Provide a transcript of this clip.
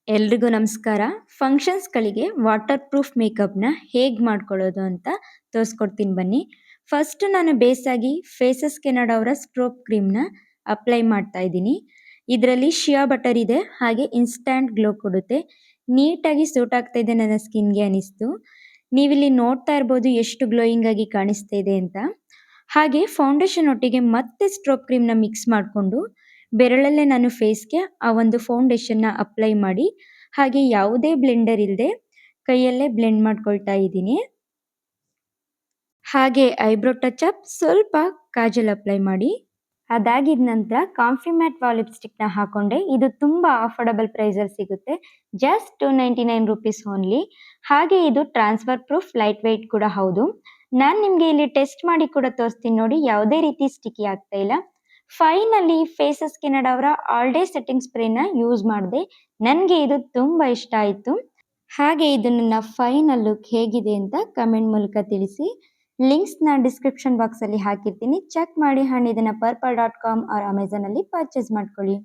ಎಲ್ರಿಗೂ ನಮಸ್ಕಾರ. ಫಂಕ್ಷನ್ಸ್‌ಗಳಿಗೆ water proof ಮೇಕಪ್‌ನ ಹೇಗೆ ಮಾಡ್ಕೊಳ್ಳೋದು ಅಂತ ತೋರಿಸ್ಕೊಡ್ತೀನಿ ಬನ್ನಿ. ಫಸ್ಟ್ ನಾನು ಬೇಸಾಗಿ ಫೇಸಸ್ ಕೆನಡಾ ಅವರ ಸ್ಟ್ರೋಬ್ ಕ್ರೀಮ್‌ನ ಅಪ್ಲೈ ಮಾಡ್ತಾ ಇದ್ದೀನಿ. ಇದರಲ್ಲಿ ಶಿಯಾ ಬಟರ್ ಇದೆ, ಹಾಗೆ ಇನ್ಸ್ಟಂಟ್ ಗ್ಲೋ ಕೊಡುತ್ತೆ. ನೀಟಾಗಿ ಸೂಟ್ ಆಗ್ತಾ ಇದೆ ನನ್ನ ಸ್ಕಿನ್‌ಗೆ ಅನಿಸ್ತು. ನೀವಿಲ್ಲಿ ನೋಡ್ತಾ ಇರ್ಬೋದು ಎಷ್ಟು ಗ್ಲೋಯಿಂಗ್ ಆಗಿ ಕಾಣಿಸ್ತಾ ಇದೆ ಅಂತ. ಹಾಗೆ ಫೌಂಡೇಶನ್ ಒಟ್ಟಿಗೆ ಮತ್ತೆ ಸ್ಟ್ರೋಬ್ ಕ್ರೀಮ್‌ನ ಮಿಕ್ಸ್ ಮಾಡಿಕೊಂಡು ಬೆರಳಲ್ಲೇ ನಾನು ಫೇಸ್‌ಗೆ ಆ ಒಂದು ಫೌಂಡೇಶನ್‌ನ ಅಪ್ಲೈ ಮಾಡಿ, ಹಾಗೆ ಯಾವುದೇ ಬ್ಲೆಂಡರ್ ಇಲ್ಲದೆ ಕೈಯಲ್ಲೇ ಬ್ಲೆಂಡ್ ಮಾಡ್ಕೊಳ್ತಾ ಇದ್ದೀನಿ. ಹಾಗೆ ಐಬ್ರೋ ಟಚ್ ಅಪ್, ಸ್ವಲ್ಪ ಕಾಜಲ್ ಅಪ್ಲೈ ಮಾಡಿ. ಅದಾಗಿದ ನಂತರ ಕಾಂಫಿ ಮ್ಯಾಟ್ ವಾಲ್ ಲಿಪ್ಸ್ಟಿಕ್‌ನ ಹಾಕೊಂಡೆ. ಇದು ತುಂಬ ಅಫೋರ್ಡಬಲ್ ಪ್ರೈಸಲ್ಲಿ ಸಿಗುತ್ತೆ. Just ₹299 only. ಹಾಗೆ ಇದು ಟ್ರಾನ್ಸ್ಫರ್ ಪ್ರೂಫ್, ಲೈಟ್ ವೆಯ್ಟ್ ಕೂಡ ಹೌದು. ನಾನು ನಿಮಗೆ ಇಲ್ಲಿ ಟೆಸ್ಟ್ ಮಾಡಿ ಕೂಡ ತೋರಿಸ್ತೀನಿ ನೋಡಿ, ಯಾವುದೇ ರೀತಿ ಸ್ಟಿಕ್ಕಿ ಆಗ್ತಾ ಇಲ್ಲ. ಫೈನಲಿ ಫೇಸಸ್ ಕೆನಡಾ ಅವರ ಆಲ್ ಡೇ ಸೆಟ್ಟಿಂಗ್ ಸ್ಪ್ರೇನ ಯೂಸ್ ಮಾಡಿದೆ. ನನಗೆ ಇದು ತುಂಬ ಇಷ್ಟ ಆಯಿತು. ಹಾಗೆ ಇದು ನನ್ನ ಫೈನಲ್ ಲುಕ್ ಹೇಗಿದೆ ಅಂತ ಕಮೆಂಟ್ ಮೂಲಕ ತಿಳಿಸಿ. ಲಿಂಕ್ಸ್‌ನ ಡಿಸ್ಕ್ರಿಪ್ಷನ್ ಬಾಕ್ಸಲ್ಲಿ ಹಾಕಿರ್ತೀನಿ, ಚೆಕ್ ಮಾಡಿ. ಆ್ಯಂಡ್ ಇದನ್ನು purple.com ಆರ್ ಅಮೆಝಾನಲ್ಲಿ ಪರ್ಚೇಸ್ ಮಾಡ್ಕೊಳ್ಳಿ.